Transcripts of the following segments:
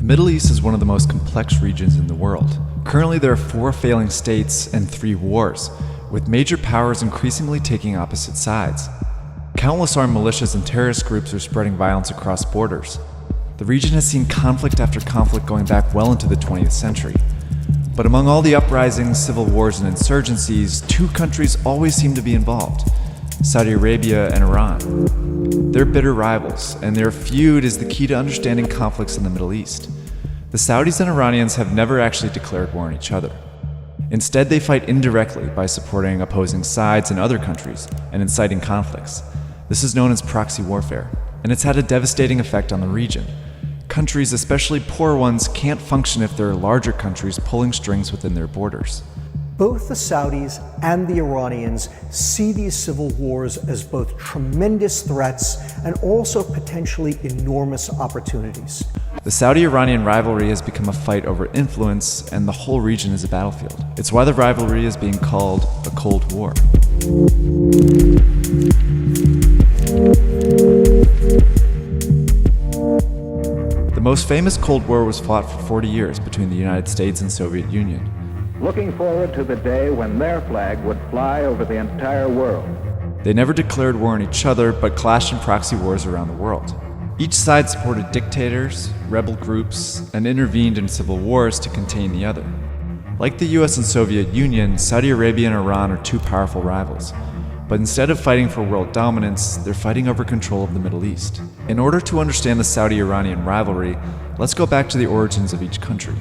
Middle East is one of the most complex regions in the world. Currently, there are 4 failing states and 3 wars, with major powers increasingly taking opposite sides. Countless armed militias and terrorist groups are spreading violence across borders. The region has seen conflict after conflict going back well into the 20th century. But among all the uprisings, civil wars, and insurgencies, 2 countries always seem to be involved: Saudi Arabia and Iran. They're bitter rivals, and their feud is the key to understanding conflicts in the Middle East. The Saudis and Iranians have never actually declared war on each other. Instead, they fight indirectly by supporting opposing sides in other countries and inciting conflicts. This is known as proxy warfare, and it's had a devastating effect on the region. Countries, especially poor ones, can't function if there are larger countries pulling strings within their borders. Both the Saudis and the Iranians see these civil wars as both tremendous threats and also potentially enormous opportunities. The Saudi-Iranian rivalry has become a fight over influence, and the whole region is a battlefield. It's why the rivalry is being called a Cold War. The most famous Cold War was fought for 40 years between the United States and Soviet Union. Looking forward to the day when their flag would fly over the entire world. They never declared war on each other, but clashed in proxy wars around the world. Each side supported dictators, rebel groups, and intervened in civil wars to contain the other. Like the US and Soviet Union, Saudi Arabia and Iran are 2 powerful rivals. But instead of fighting for world dominance, they're fighting over control of the Middle East. In order to understand the Saudi-Iranian rivalry, let's go back to the origins of each country.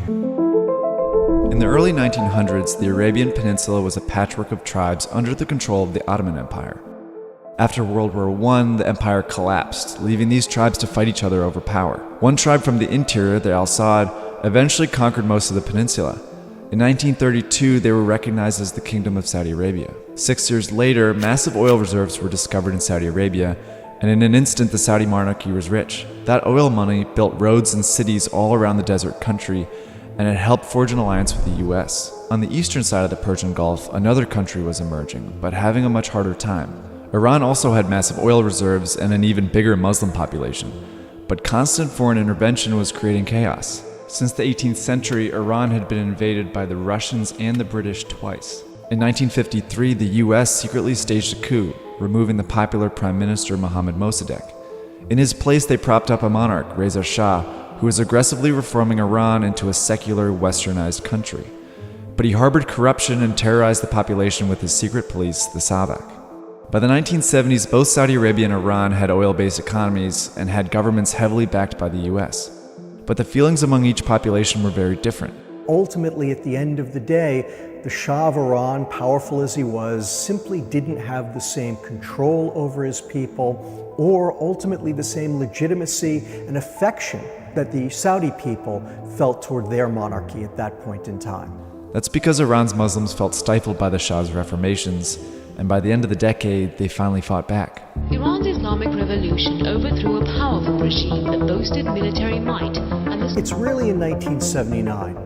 In the early 1900s, the Arabian Peninsula was a patchwork of tribes under the control of the Ottoman Empire. After World War I, the empire collapsed, leaving these tribes to fight each other over power. One tribe from the interior, the Al Saud, eventually conquered most of the peninsula. In 1932, they were recognized as the Kingdom of Saudi Arabia. 6 years later, massive oil reserves were discovered in Saudi Arabia, and in an instant the Saudi monarchy was rich. That oil money built roads and cities all around the desert country, and it helped forge an alliance with the US. On the eastern side of the Persian Gulf, another country was emerging, but having a much harder time. Iran also had massive oil reserves and an even bigger Muslim population, but constant foreign intervention was creating chaos. Since the 18th century, Iran had been invaded by the Russians and the British twice. In 1953, the US secretly staged a coup, removing the popular Prime Minister Mohammad Mossadegh. In his place, they propped up a monarch, Reza Shah, who was aggressively reforming Iran into a secular, westernized country. But he harbored corruption and terrorized the population with his secret police, the Savak. By the 1970s, both Saudi Arabia and Iran had oil-based economies and had governments heavily backed by the US. But the feelings among each population were very different. Ultimately, at the end of the day, the Shah of Iran, powerful as he was, simply didn't have the same control over his people or ultimately the same legitimacy and affection that the Saudi people felt toward their monarchy at that point in time. That's because Iran's Muslims felt stifled by the Shah's reformations, and by the end of the decade, they finally fought back. Iran's Islamic Revolution overthrew a powerful regime that boasted military might, and It's really in 1979,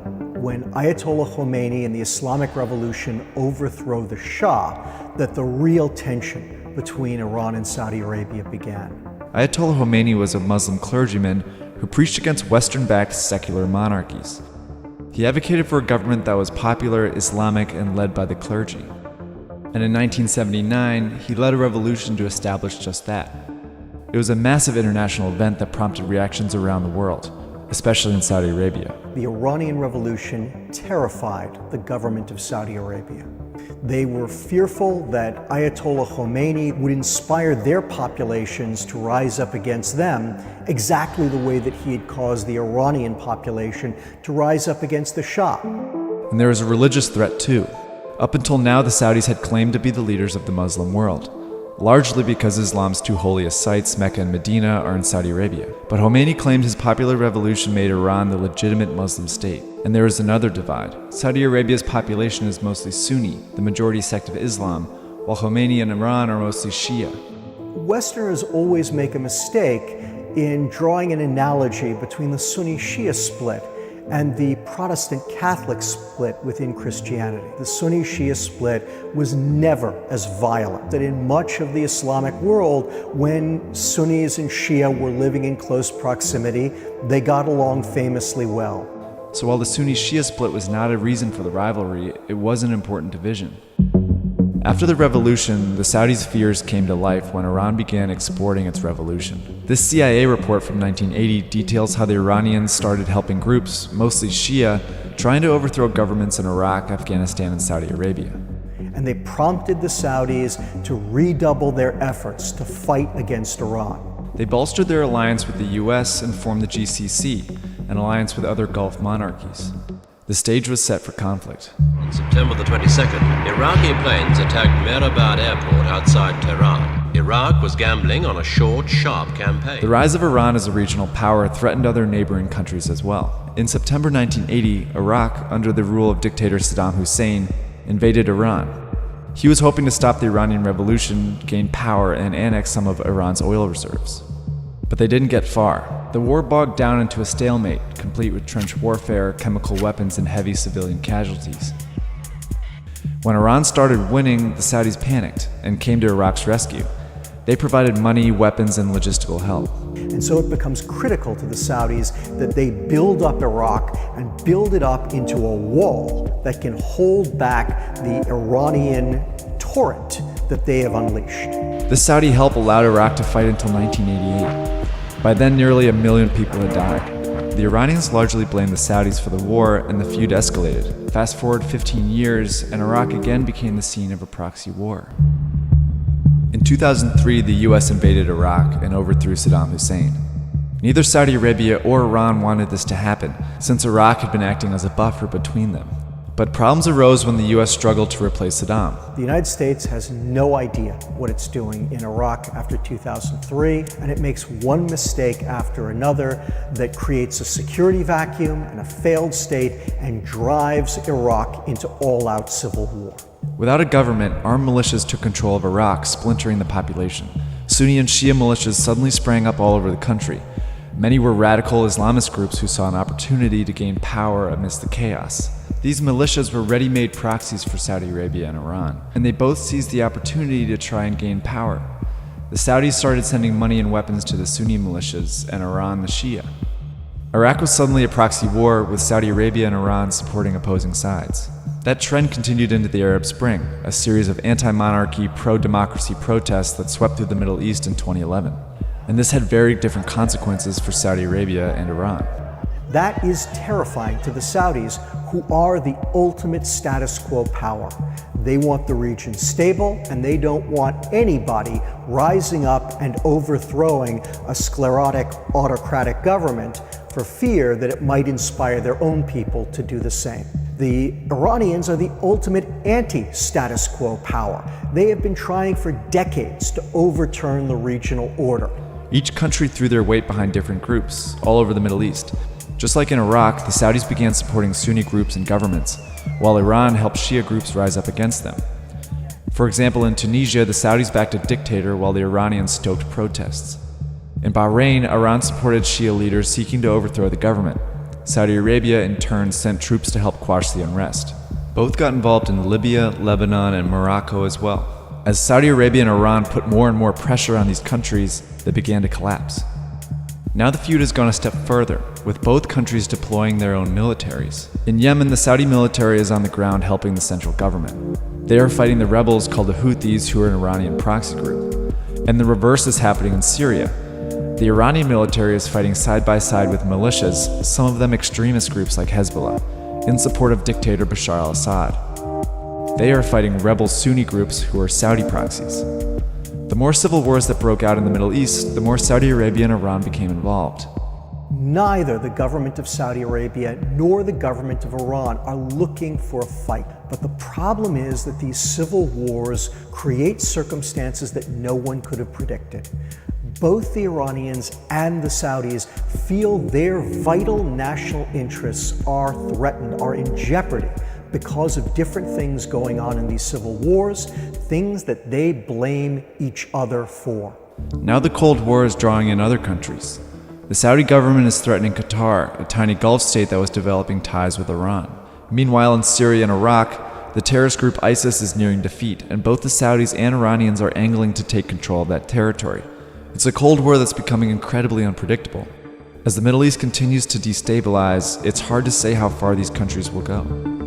when Ayatollah Khomeini and the Islamic Revolution overthrow the Shah, that the real tension between Iran and Saudi Arabia began. Ayatollah Khomeini was a Muslim clergyman who preached against Western-backed secular monarchies. He advocated for a government that was popular, Islamic, and led by the clergy. And in 1979, he led a revolution to establish just that. It was a massive international event that prompted reactions around the world, especially in Saudi Arabia. The Iranian Revolution terrified the government of Saudi Arabia. They were fearful that Ayatollah Khomeini would inspire their populations to rise up against them exactly the way that he had caused the Iranian population to rise up against the Shah. And there was a religious threat too. Up until now, the Saudis had claimed to be the leaders of the Muslim world, largely because Islam's 2 holiest sites, Mecca and Medina, are in Saudi Arabia. But Khomeini claimed his popular revolution made Iran the legitimate Muslim state. And there is another divide. Saudi Arabia's population is mostly Sunni, the majority sect of Islam, while Khomeini and Iran are mostly Shia. Westerners always make a mistake in drawing an analogy between the Sunni-Shia split and the Protestant-Catholic split within Christianity. The Sunni-Shia split was never as violent. That in much of the Islamic world, when Sunnis and Shia were living in close proximity, they got along famously well. So while the Sunni-Shia split was not a reason for the rivalry, it was an important division. After the revolution, the Saudis' fears came to life when Iran began exporting its revolution. This CIA report from 1980 details how the Iranians started helping groups, mostly Shia, trying to overthrow governments in Iraq, Afghanistan, and Saudi Arabia. And they prompted the Saudis to redouble their efforts to fight against Iran. They bolstered their alliance with the US and formed the GCC, an alliance with other Gulf monarchies. The stage was set for conflict. On September the 22nd, Iraqi planes attacked Mehrabad airport outside Tehran. Iraq was gambling on a short, sharp campaign. The rise of Iran as a regional power threatened other neighboring countries as well. In September 1980, Iraq, under the rule of dictator Saddam Hussein, invaded Iran. He was hoping to stop the Iranian Revolution, gain power, and annex some of Iran's oil reserves. But they didn't get far. The war bogged down into a stalemate, complete with trench warfare, chemical weapons, and heavy civilian casualties. When Iran started winning, the Saudis panicked and came to Iraq's rescue. They provided money, weapons, and logistical help. And so it becomes critical to the Saudis that they build up Iraq and build it up into a wall that can hold back the Iranian torrent that they have unleashed. The Saudi help allowed Iraq to fight until 1988. By then, nearly 1 million people had died. The Iranians largely blamed the Saudis for the war, and the feud escalated. Fast forward 15 years, and Iraq again became the scene of a proxy war. In 2003, the US invaded Iraq and overthrew Saddam Hussein. Neither Saudi Arabia or Iran wanted this to happen, since Iraq had been acting as a buffer between them. But problems arose when the US struggled to replace Saddam. The United States has no idea what it's doing in Iraq after 2003, and it makes one mistake after another that creates a security vacuum and a failed state and drives Iraq into all-out civil war. Without a government, armed militias took control of Iraq, splintering the population. Sunni and Shia militias suddenly sprang up all over the country. Many were radical Islamist groups who saw an opportunity to gain power amidst the chaos. These militias were ready-made proxies for Saudi Arabia and Iran, and they both seized the opportunity to try and gain power. The Saudis started sending money and weapons to the Sunni militias, and Iran the Shia. Iraq was suddenly a proxy war, with Saudi Arabia and Iran supporting opposing sides. That trend continued into the Arab Spring, a series of anti-monarchy, pro-democracy protests that swept through the Middle East in 2011. And this had very different consequences for Saudi Arabia and Iran. That is terrifying to the Saudis, who are the ultimate status quo power. They want the region stable, and they don't want anybody rising up and overthrowing a sclerotic, autocratic government for fear that it might inspire their own people to do the same. The Iranians are the ultimate anti-status quo power. They have been trying for decades to overturn the regional order. Each country threw their weight behind different groups, all over the Middle East. Just like in Iraq, the Saudis began supporting Sunni groups and governments, while Iran helped Shia groups rise up against them. For example, in Tunisia, the Saudis backed a dictator while the Iranians stoked protests. In Bahrain, Iran supported Shia leaders seeking to overthrow the government. Saudi Arabia, in turn, sent troops to help quash the unrest. Both got involved in Libya, Lebanon, and Morocco as well. As Saudi Arabia and Iran put more and more pressure on these countries, they began to collapse. Now the feud has gone a step further, with both countries deploying their own militaries. In Yemen, the Saudi military is on the ground helping the central government. They are fighting the rebels called the Houthis, who are an Iranian proxy group. And the reverse is happening in Syria. The Iranian military is fighting side by side with militias, some of them extremist groups like Hezbollah, in support of dictator Bashar al-Assad. They are fighting rebel Sunni groups who are Saudi proxies. The more civil wars that broke out in the Middle East, the more Saudi Arabia and Iran became involved. Neither the government of Saudi Arabia nor the government of Iran are looking for a fight. But the problem is that these civil wars create circumstances that no one could have predicted. Both the Iranians and the Saudis feel their vital national interests are threatened, are in jeopardy, because of different things going on in these civil wars, things that they blame each other for. Now the Cold War is drawing in other countries. The Saudi government is threatening Qatar, a tiny Gulf state that was developing ties with Iran. Meanwhile, in Syria and Iraq, the terrorist group ISIS is nearing defeat, and both the Saudis and Iranians are angling to take control of that territory. It's a Cold War that's becoming incredibly unpredictable. As the Middle East continues to destabilize, it's hard to say how far these countries will go.